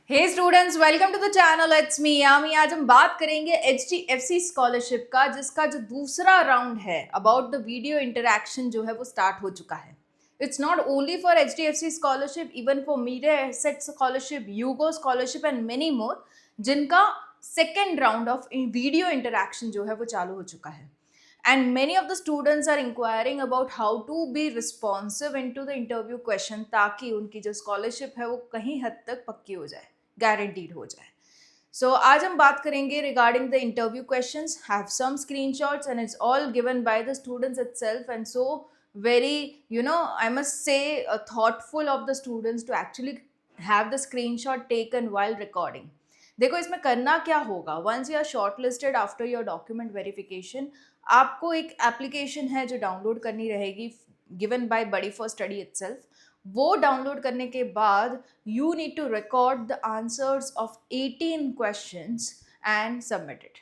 Hey students, welcome to the channel. It's me Yami. आज हम बात करेंगे एचडीएफसी स्कॉलरशिप का, जिसका जो दूसरा राउंड है अबाउट द वीडियो इंटरैक्शन जो है वो स्टार्ट हो चुका है। It's not only for HDFC scholarship, even for media asset scholarship, Yugo scholarship and many more, जिनका second round of video interaction जो है वो चालू हो चुका है। And many of the students are inquiring about how to be responsive into the interview question, ताकि उनकी जो स्कॉलरशिप है वो कहीं हद तक पक्की हो जाए, गारंटीड हो जाए। So आज हम बात करेंगे regarding the interview questions, have some screenshots and it's all given by the students itself, and so very, I must say, thoughtful of the students to actually have the screenshot taken while recording. देखो इसमें करना क्या होगा, once you are shortlisted after your document verification, आपको एक application है जो download करनी रहेगी, given by Buddy for Study itself. वो डाउनलोड करने के बाद you need to record the answers of 18 questions and submit it.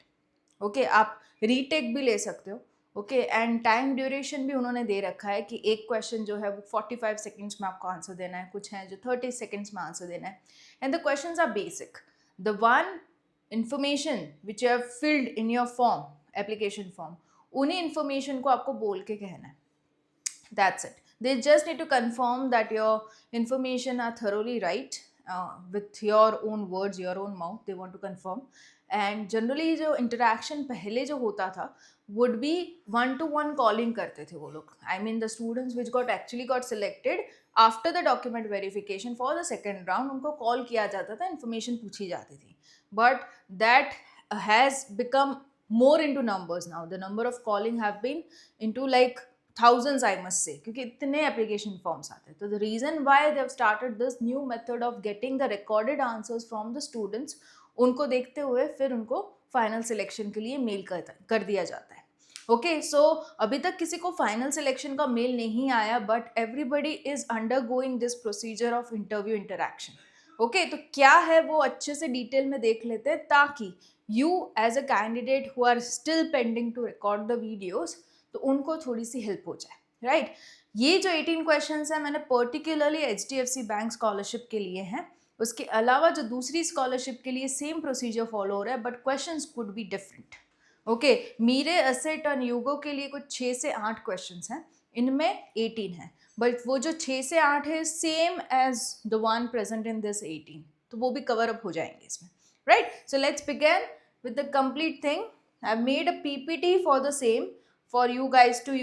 Okay, आप रीटेक भी ले सकते हो। ओके, एंड टाइम ड्यूरेशन भी उन्होंने दे रखा है कि एक क्वेश्चन जो है वो 45 सेकेंड्स में आपको आंसर देना है, कुछ हैं जो 30 सेकेंड्स में आंसर देना है। And the questions are basic, the one information which you have filled in your form, application form, उन्हीं information को आपको बोल के कहना है। That's it. They just need to confirm that your information are thoroughly right, with your own words, your own mouth. They want to confirm. And generally जो interaction पहले जो होता था would be one-to-one calling करते थे वो लोग. I mean the students which got selected after the document verification for the second round, उनको call किया जाता था, information पूछी जाती थी. But that has become more into numbers now. The number of calling have been into like thousands, I must say, क्योंकि इतने application forms आते हैं। तो the reason why they have started this new method of getting the recorded answers from the students, उनको देखते हुए फिर उनको फाइनल सिलेक्शन के लिए मेल कर दिया जाता है। ओके, सो अभी तक किसी को फाइनल सिलेक्शन का मेल नहीं आया, but everybody is undergoing this procedure of interview interaction. Okay, तो क्या है वो अच्छे से डिटेल में देख लेते हैं, ताकि you as a candidate who are still pending to record the videos, तो उनको थोड़ी सी हेल्प हो जाए, राइट। ये जो 18 क्वेश्चंस हैं मैंने पर्टिकुलरली एचडीएफसी बैंक स्कॉलरशिप के लिए हैं। उसके अलावा जो दूसरी स्कॉलरशिप के लिए सेम प्रोसीजर फॉलो हो रहा है, but questions could be different. Okay, Meere asset और यूगो के लिए कुछ 6 से 8 क्वेश्चंस हैं, इनमें 18 हैं, बट वो जो 6 से 8 है same as the one present in this 18, तो वो भी कवर अप हो जाएंगे इसमें, right. So let's begin with the complete thing. I have made a PPT for the same for you guys to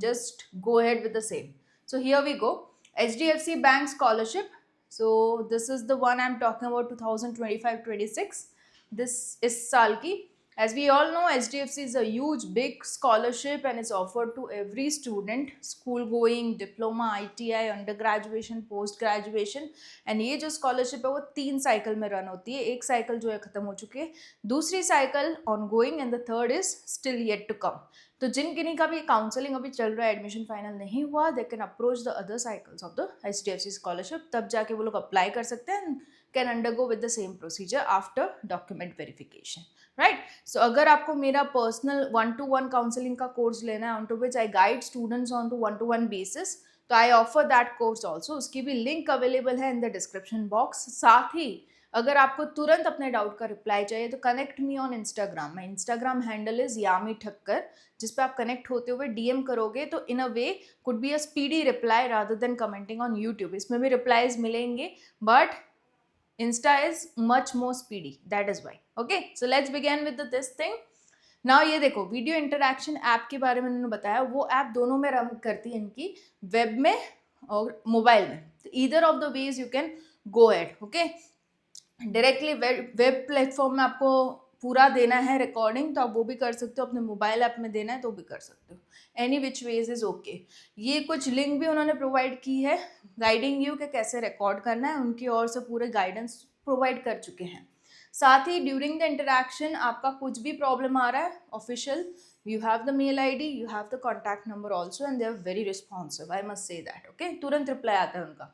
just go ahead with the same. So here we go, HDFC Bank Scholarship. So this is the one I'm talking about, 2025-26. this is साल की। As we all know, HDFC is a huge big scholarship and it's offered to every student, school going, diploma, ITI, undergraduation, post graduation. And ये जो scholarship है वो 3 cycle में run होती है। एक साइकिल जो है खत्म हो चुकी है, दूसरी cycle ongoing and the third is still yet to come. तो जिन किन्हीं का भी काउंसलिंग अभी चल रहा है, एडमिशन फाइनल नहीं हुआ, they can approach the other cycles of the HDFC scholarship, तब जाके वो लोग अप्लाई कर सकते हैं, can undergo with the same procedure after document verification, right. So अगर आपको मेरा पर्सनल 1-to-1 काउंसलिंग का कोर्स लेना है, on to which I guide students on to 1-to-1 basis, तो I offer that course also. उसकी भी लिंक अवेलेबल है इन द डिस्क्रिप्शन बॉक्स। साथ ही अगर आपको तुरंत अपने डाउट का रिप्लाई चाहिए तो connect me on Instagram. My Instagram handle is Yami Thakkar, जिस पे आप कनेक्ट होते हुए डीएम करोगे तो in a way could be a speedy reply rather than commenting on YouTube. इसमें भी रिप्लाईज मिलेंगे, but Insta is much more speedy, that is why. Okay, so let's begin with this thing. Now ये देखो, video interaction app के बारे में उन्होंने बताया, वो ऐप दोनों में रन करती है, इनकी वेब में और मोबाइल में। तो either of the ways you can go ahead. Okay, directly web platform में आपको पूरा देना है रिकॉर्डिंग, तो आप वो भी कर सकते हो, अपने मोबाइल ऐप में देना है तो भी कर सकते हो, any which ways is okay. ये कुछ लिंक भी उन्होंने प्रोवाइड की है गाइडिंग यू कि कैसे रिकॉर्ड करना है, उनकी ओर से पूरे गाइडेंस प्रोवाइड कर चुके हैं। साथ ही ड्यूरिंग द इंटरैक्शन आपका कुछ भी प्रॉब्लम आ रहा है, official, you have the mail ID, you have the contact number also, and they are very responsive, I must say that. Okay, तुरंत रिप्लाई आता है उनका।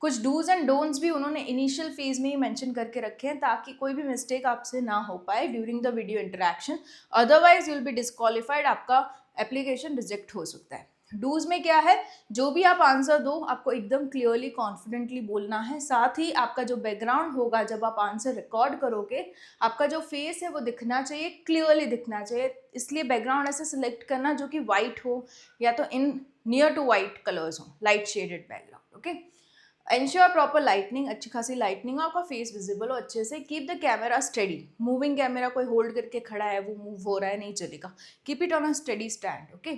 कुछ डूज एंड डोंट्स भी उन्होंने इनिशियल फेज में ही मेंशन करके रखे हैं, ताकि कोई भी मिस्टेक आपसे ना हो पाए during the video interaction, otherwise you will B disqualified, आपका एप्लीकेशन रिजेक्ट हो सकता है, डूज में क्या है, जो भी आप आंसर दो आपको एकदम क्लियरली कॉन्फिडेंटली बोलना है, साथ ही आपका जो बैकग्राउंड होगा जब आप आंसर रिकॉर्ड करोगे आपका जो फेस है वो दिखना चाहिए, क्लियरली दिखना चाहिए, इसलिए बैकग्राउंड ऐसे सिलेक्ट करना जो कि वाइट हो या तो in near to white colours हो, light shaded background. Okay, ensure proper lightning, अच्छी खासी लाइटनिंग हो, आपका फेस विजिबल हो अच्छे से। Keep the camera study, moving camera कोई होल्ड करके खड़ा है वो मूव हो रहा है नहीं चलेगा, keep it on a study stand. Okay,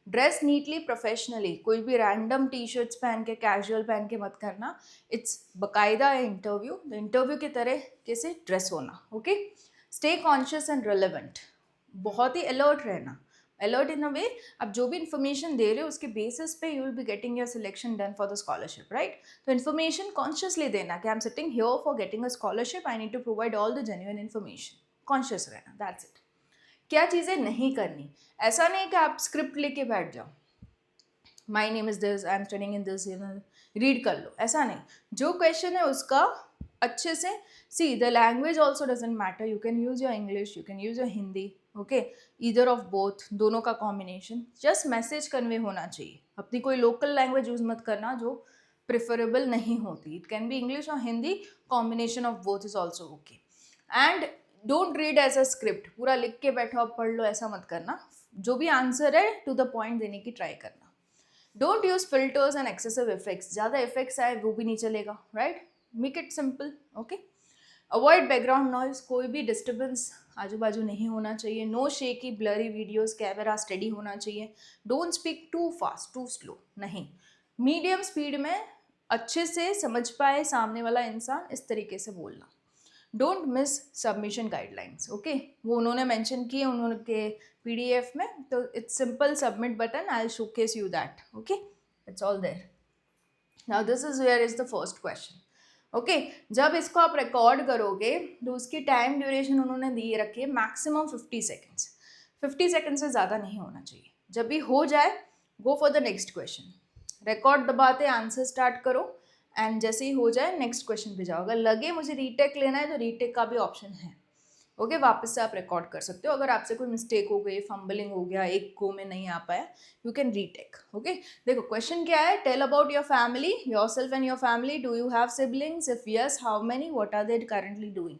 dress neatly professionally, कोई भी रैंडम टी शर्ट्स पहन के कैजुअल पहन के मत करना, इट्स बकायदा है इंटरव्यू, तो इंटरव्यू की तरह कैसे ड्रेस होना। Okay, stay conscious and relevant, बहुत ही अलर्ट रहना, अलर्ट इन अ वे आप जो भी इन्फॉर्मेशन दे रहे हो उसके बेसिस पे you will be getting your selection done for the scholarship, right. तो इन्फॉर्मेशन कॉन्शियसली देना कि I am sitting here for getting a scholarship, I need to provide all the genuine information, conscious रहना, that's it. क्या चीज़ें नहीं करनी, ऐसा नहीं कि आप स्क्रिप्ट लेके बैठ जाओ, my name is this, I am studying in this, read कर लो, ऐसा नहीं। जो क्वेश्चन है उसका अच्छे से, see the language also doesn't matter, you can use your English, you can use your Hindi, okay, either of both, दोनों का कॉम्बिनेशन, जस्ट मैसेज कन्वे होना चाहिए। अपनी कोई लोकल लैंग्वेज यूज मत करना जो प्रिफरेबल नहीं होती, इट कैन बी इंग्लिश और Hindi, combination of both is also okay. And don't read as a script, पूरा लिख के बैठो अब पढ़ लो, ऐसा मत करना, जो भी आंसर है टू द पॉइंट देने की ट्राई करना। Don't use filters and excessive effects, ज़्यादा इफेक्ट्स आए वो भी नहीं चलेगा, right, make it simple. Okay, avoid background noise, कोई भी डिस्टर्बेंस आजू बाजू नहीं होना चाहिए, no shaky blurry videos, camera steady होना चाहिए, don't speak too fast too slow, नहीं, मीडियम स्पीड में अच्छे से समझ पाए सामने वाला इंसान, इस तरीके से बोलना। Don't miss submission guidelines, okay, वो उन्होंने मेंशन किए उन्होंने पीडीएफ में, तो it's simple submit button, I will showcase you that, okay, it's all there. Now this is where is the first question. Okay, जब इसको आप रिकॉर्ड करोगे तो उसकी टाइम ड्यूरेशन उन्होंने दी रखी है मैक्सिमम 50 सेकेंड्स, 50 सेकेंड से ज़्यादा नहीं होना चाहिए। जब भी हो जाए गो for the next question, record दबाते आंसर स्टार्ट करो, एंड जैसे ही हो जाए नेक्स्ट क्वेश्चन पे जाओ। अगर लगे मुझे रीटेक लेना है तो रीटेक का भी ऑप्शन है, ओके, वापस से आप रिकॉर्ड कर सकते हो। अगर आपसे कोई मिस्टेक हो गई, फंबलिंग हो गया, एक गो में नहीं आ पाया, यू कैन रीटेक। ओके, देखो क्वेश्चन क्या है, tell about your family, yourself and your family, do you have siblings, if yes how many, what are they currently doing.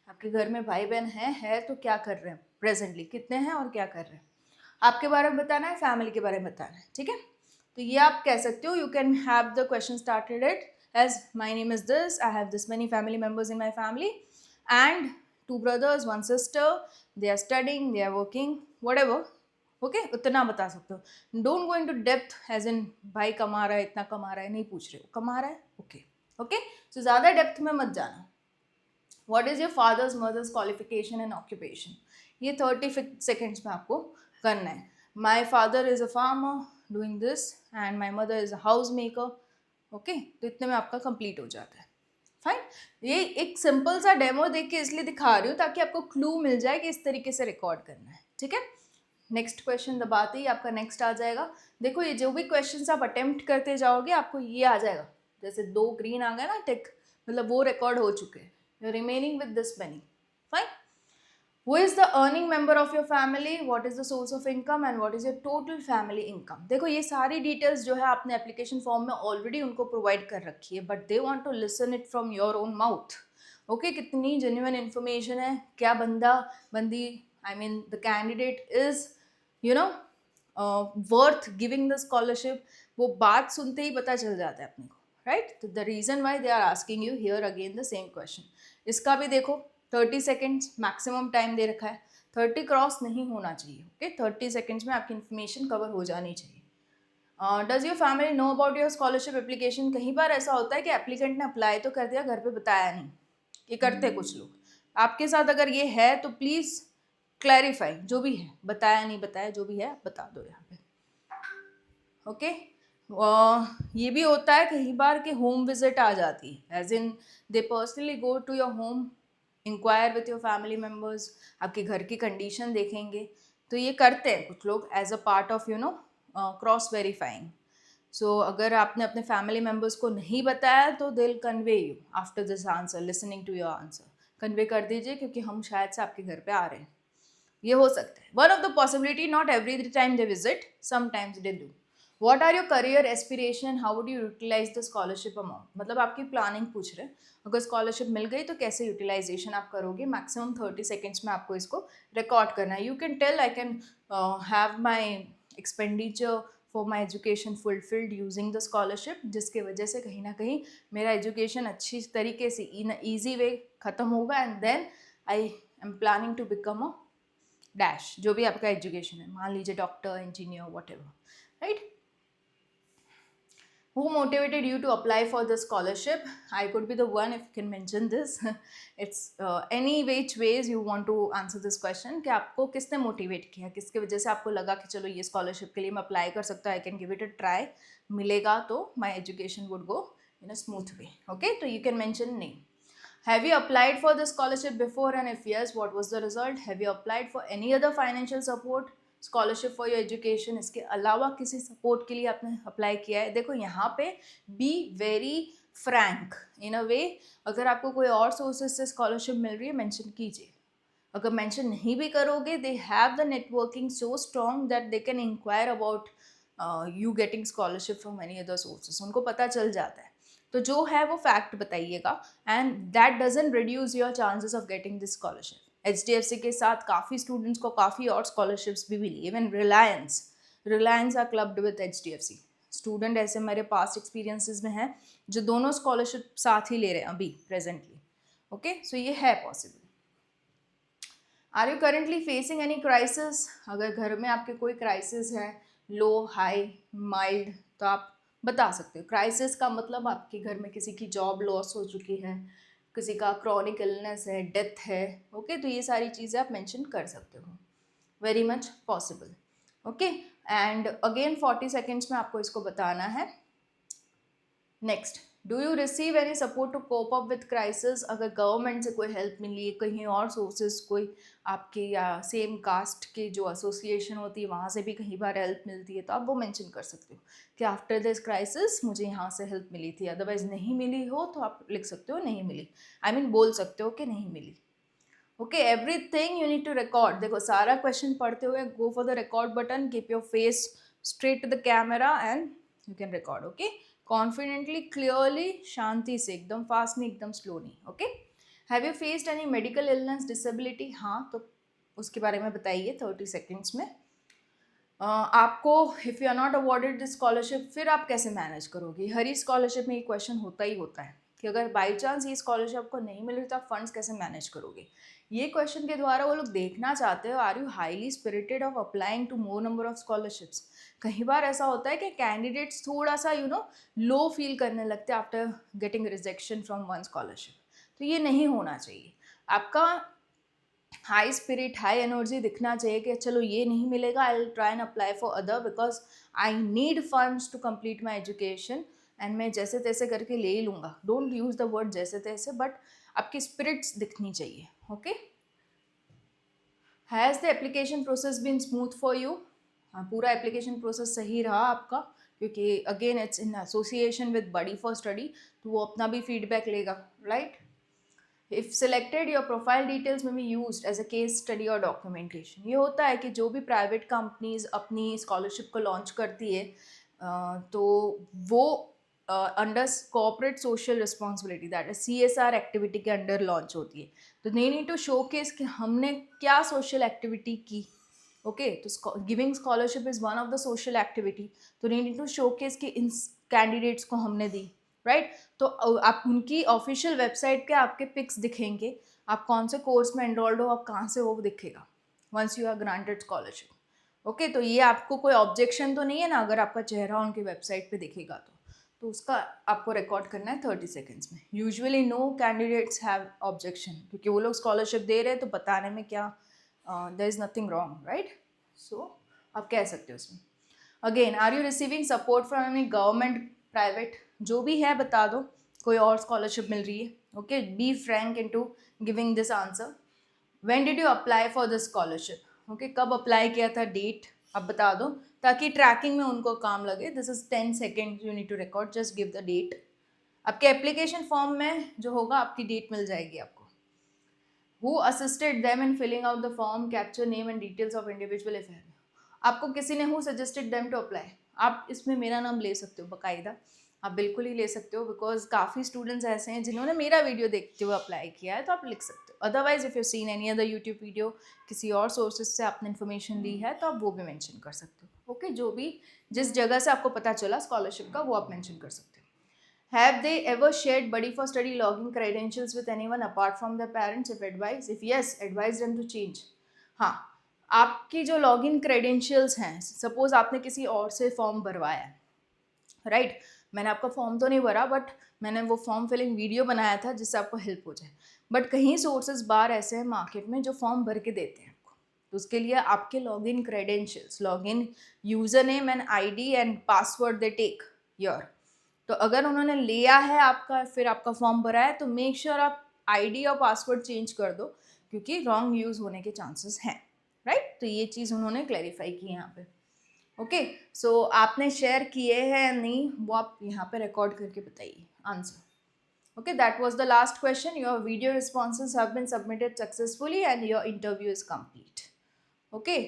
आपके घर में भाई बहन है तो क्या कर रहे हैं प्रेजेंटली, कितने हैं और क्या कर रहे हैं, आपके बारे में बताना है, फैमिली के बारे में बताना है, ठीक है। तो ये आप कह सकते हो, you can have the question started it as my name is this, I have this many family members in my family and 2 brothers 1 sister, they are studying, they are working, whatever, okay, उतना बता सकते हो। Don't go into depth as in भाई कमा रहा है, इतना कमा रहा है, नहीं पूछ रहे हो, कमा रहा है, ओके ओके, सो ज़्यादा डेप्थ में मत जाना। What is your father's mother's qualification and occupation, ये 30 सेकेंड्स में आपको करना है। My father is a farmer doing this and my mother is a house maker, okay, तो इतने में आपका कंप्लीट हो जाता है। फाइन, ये एक सिंपल सा डेमो देख के इसलिए दिखा रही हूँ ताकि आपको क्लू मिल जाए कि इस तरीके से रिकॉर्ड करना है, ठीक है। नेक्स्ट क्वेश्चन दबाते ही आपका नेक्स्ट आ जाएगा। देखो ये जो भी क्वेश्चन आप अटेम्प्ट करते जाओगे आपको ये आ जाएगा, जैसे 2 ग्रीन आ गए ना टिक, मतलब वो रिकॉर्ड हो चुके हैं, you remaining with this many. Fine, who is the earning member of your family, what is the source of income and what is your total family income। देखो ये सारी डिटेल्स जो है आपने एप्लीकेशन फॉर्म में ऑलरेडी उनको provide कर रखी है, but they want to listen it from your own mouth, okay, कितनी जेन्युइन इन्फॉर्मेशन है, क्या बंदा बंदी, I mean the candidate is you know worth giving the scholarship, वो बात सुनते ही पता चल जाता है अपने को, राइट। तो the reason why they are asking you here again the same question. इसका भी देखो 30 सेकेंड्स मैक्सिमम टाइम दे रखा है, 30 क्रॉस नहीं होना चाहिए, ओके, 30 सेकेंड्स में आपकी इन्फॉर्मेशन कवर हो जानी चाहिए। Does your family know about your scholarship application, कई बार ऐसा होता है कि एप्लीकेंट ने अप्लाई तो कर दिया, घर पे बताया नहीं, ये करते हैं कुछ लोग, आपके साथ अगर ये है तो प्लीज़ क्लैरिफाई, जो भी है बताया नहीं बताया जो भी है बता दो यहाँ पे, ओके। ये भी होता है कई बार कि होम विजिट आ जाती है, as in they personally go to your home, inquire with your family members, आपके घर की कंडीशन देखेंगे, तो ये करते हैं कुछ लोग as a part of cross verifying. So अगर आपने अपने फैमिली मेम्बर्स को नहीं बताया तो they will convey you after this answer, listening to your answer, convey कर दीजिए क्योंकि हम शायद से आपके घर पे आ रहे हैं, ये हो सकता है। One of the possibility, not every time they visit, sometimes they do, what are your career aspiration, how would you utilize the scholarship amount, मतलब आपकी प्लानिंग पूछ रहे हैं। अगर स्कॉलरशिप मिल गई तो कैसे यूटिलाइजेशन आप करोगे। मैक्सिमम 30 सेकेंड्स में आपको इसको रिकॉर्ड करना है। You can tell I can have my expenditure for my education fulfilled using the scholarship, जिसके वजह से कहीं ना कहीं मेरा एजुकेशन अच्छी तरीके से इन ईजी वे ख़त्म होगा, and then I am planning to become a dash, जो भी आपका एजुकेशन है, मान लीजिए doctor, engineer, whatever, right. Who motivated you to apply for the scholarship? I could be the one if you can mention this. It's any which ways you want to answer this question कि आपको किसने motivate किया, किसके वजह से आपको लगा कि चलो ये स्कॉलरशिप के लिए मैं अप्लाई कर सकता हूँ, I can give it a try, मिलेगा तो my education would go in a smooth way. Okay, तो you can mention name. Have you applied for the scholarship before, and if yes, what was the result? Have you applied for any other financial support, scholarship for your education, इसके अलावा किसी support के लिए आपने apply किया है? देखो यहाँ पे be very Frank in a वे, अगर आपको कोई और सोर्सेज से स्कॉलरशिप मिल रही है मेंशन कीजिए। अगर मेंशन नहीं भी करोगे, they have the networking so strong that they can inquire about you getting scholarship from any other sources, उनको पता चल जाता है। तो जो है वो फैक्ट बताइएगा, and that doesn't reduce your chances of getting this scholarship. HDFC के साथ काफ़ी स्टूडेंट्स को काफ़ी और स्कॉलरशिप्स भी मिली, even Reliance are clubbed with HDFC। Student ऐसे मेरे पास्ट एक्सपीरियंसेस में हैं जो दोनों स्कॉलरशिप साथ ही ले रहे हैं अभी प्रेजेंटली। ओके, सो ये है possible. Are you currently facing any crisis? अगर घर में आपके कोई क्राइसिस है, लो, हाई, माइल्ड, तो आप बता सकते हो। क्राइसिस का मतलब आपके घर में किसी की जॉब लॉस हो चुकी है, किसी का क्रॉनिक इलनेस है, डेथ है। ओके, तो ये सारी चीज़ें आप मेंशन कर सकते हो, very much possible. Okay, and again 40 seconds में आपको इसको बताना है। Next, do you receive any support to cope up with crisis? अगर गवर्नमेंट से कोई हेल्प मिली है, कहीं और सोर्सेज, कोई आपके या सेम कास्ट के जो एसोसिएशन होती है वहाँ से भी कहीं बार हेल्प मिलती है, तो आप वो मेंशन कर सकते हो कि आफ्टर दिस क्राइसिस मुझे यहाँ से हेल्प मिली थी। अदरवाइज नहीं मिली हो तो आप लिख सकते हो नहीं मिली, आई मीन बोल सकते हो कि नहीं मिली। Okay, everything you need to record. देखो सारा क्वेश्चन पढ़ते हुए go for the record button, keep your face straight to the camera and you can record. Okay, confidently, clearly, शांति से, एकदम फास्ट नहीं, एकदम स्लो नहीं। Okay, have you faced any medical illness, disability? हाँ, तो उसके बारे में बताइए 30 सेकेंड्स में। आपको if you are not awarded this scholarship, फिर आप कैसे मैनेज करोगे? हर ही स्कॉलरशिप में ये क्वेश्चन होता ही होता है कि अगर बाई चांस ये स्कॉलरशिप आपको नहीं मिल रही तो आप फंड्स कैसे मैनेज करोगे। ये क्वेश्चन के द्वारा वो लोग देखना चाहते हो, are you highly spirited of applying to more number of scholarships. कई बार ऐसा होता है कि कैंडिडेट्स थोड़ा सा लो फील करने लगते हैं after getting rejection from one scholarship, तो ये नहीं होना चाहिए। आपका हाई स्पिरिट, हाई एनर्जी दिखना चाहिए कि चलो ये नहीं मिलेगा, I will try and apply for other because I need funds to complete my education, and मैं जैसे तैसे करके ले ही लूँगा। डोंट यूज़ द वर्ड जैसे तैसे, बट आपकी स्पिरिट्स दिखनी चाहिए। Okay, has the application process been smooth for you? हाँ, पूरा एप्लीकेशन प्रोसेस सही रहा आपका, क्योंकि again it's in association with Buddy for Study, तो वो अपना भी फीडबैक लेगा, right. If selected, your profile details may be used as a case study और डॉक्यूमेंटेशन। ये होता है कि जो भी प्राइवेट कंपनीज अपनी स्कॉलरशिप को लॉन्च करती है तो वो under corporate social responsibility, that is CSR activity के अंडर लॉन्च होती है। तो दे नीड टू शोकेस कि हमने क्या सोशल एक्टिविटी की। ओके, तो giving scholarship is one of the social activity, तो दे नीड टू शोकेस कि इन कैंडिडेट्स को हमने दी, राइट। तो आप उनकी ऑफिशियल वेबसाइट के आपके पिक्स दिखेंगे, आप कौन से कोर्स में एनरोल्ड हो, आप कहाँ से हो, वो दिखेगा once you are granted scholarship. Okay, तो ये आपको कोई ऑब्जेक्शन तो नहीं है ना अगर आपका चेहरा उनकी वेबसाइट पे दिखेगा तो उसका आपको रिकॉर्ड करना है 30 सेकेंड्स में। Usually no candidates have objection, क्योंकि वो लोग स्कॉलरशिप दे रहे हैं तो बताने में क्या, there is nothing wrong, right. So आप कह सकते हो उसमें। Again, are you receiving support from any government, private, जो भी है बता दो, कोई और स्कॉलरशिप मिल रही है। Okay, be frank into giving this answer. When did you apply for this scholarship? Okay, कब अप्लाई किया था, डेट अब बता दो, ताकि ट्रैकिंग में उनको काम लगे। This is 10 second you need to record, just give the date. आपके एप्लीकेशन फॉर्म में जो होगा आपकी डेट मिल जाएगी आपको। Who assisted them in filling out the form, capture name and details of individual if है। आपको किसी ने who suggested them to apply, आप इसमें मेरा नाम ले सकते हो बाकायदा, आप बिल्कुल ही ले सकते हो, बिकॉज काफ़ी स्टूडेंट्स ऐसे हैं जिन्होंने मेरा वीडियो देखते हुए अप्लाई किया है, तो आप लिख सकते हो। Otherwise if you seen any other YouTube video, किसी और सोर्सेज से आपने इन्फॉर्मेशन ली है, तो आप वो भी मेंशन कर सकते हो। ओके, जो भी जिस जगह से आपको पता चला स्कॉलरशिप का, वो आप मेंशन कर सकते हो। Have they ever shared buddy for study login credentials with anyone apart from their parents? If advice, if yes, advise them to change. हाँ, आपकी जो लॉगिन क्रेडेंशियल्स हैं, सपोज आपने किसी और से फॉर्म भरवाया है, राइट, मैंने आपका फॉर्म तो नहीं भरा, बट मैंने वो फॉर्म फिलिंग वीडियो बनाया था जिससे आपको हेल्प हो जाए। बट कहीं सोर्सेज बाहर ऐसे हैं मार्केट में जो फॉर्म भर के देते हैं आपको, तो उसके लिए आपके login credentials, login user name and ID and password they take your. तो अगर उन्होंने लिया है आपका, फिर आपका फॉर्म भरा है, तो मेक श्योर आप आईडी और पासवर्ड चेंज कर दो, क्योंकि रॉन्ग यूज़ होने के चांसेस हैं, राइट। तो ये चीज़ उन्होंने क्लैरिफाई की है यहाँ पे। ओके, सो आपने शेयर किए हैं या नहीं, वो आप यहाँ पे रिकॉर्ड करके बताइए answer. Okay, that was the last question. Your video responses have been submitted successfully and your interview is complete. Okay,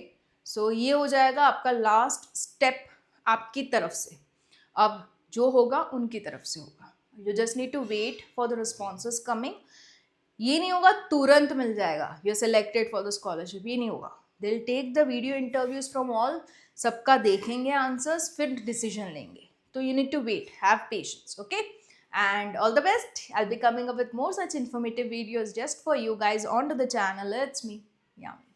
so ये हो जाएगा आपका लास्ट स्टेप आपकी तरफ से। अब जो होगा उनकी तरफ से होगा। You just need to wait for the responses coming. ये नहीं होगा तुरंत मिल जाएगा, you selected for the scholarship, ये नहीं होगा। They will take the video interviews from all, सबका देखेंगे आंसर्स, फिर डिसीजन लेंगे। तो you need to wait, have patience, okay, and all the best. I'll be coming up with more such informative videos just for you guys onto the channel. It's me, Yami.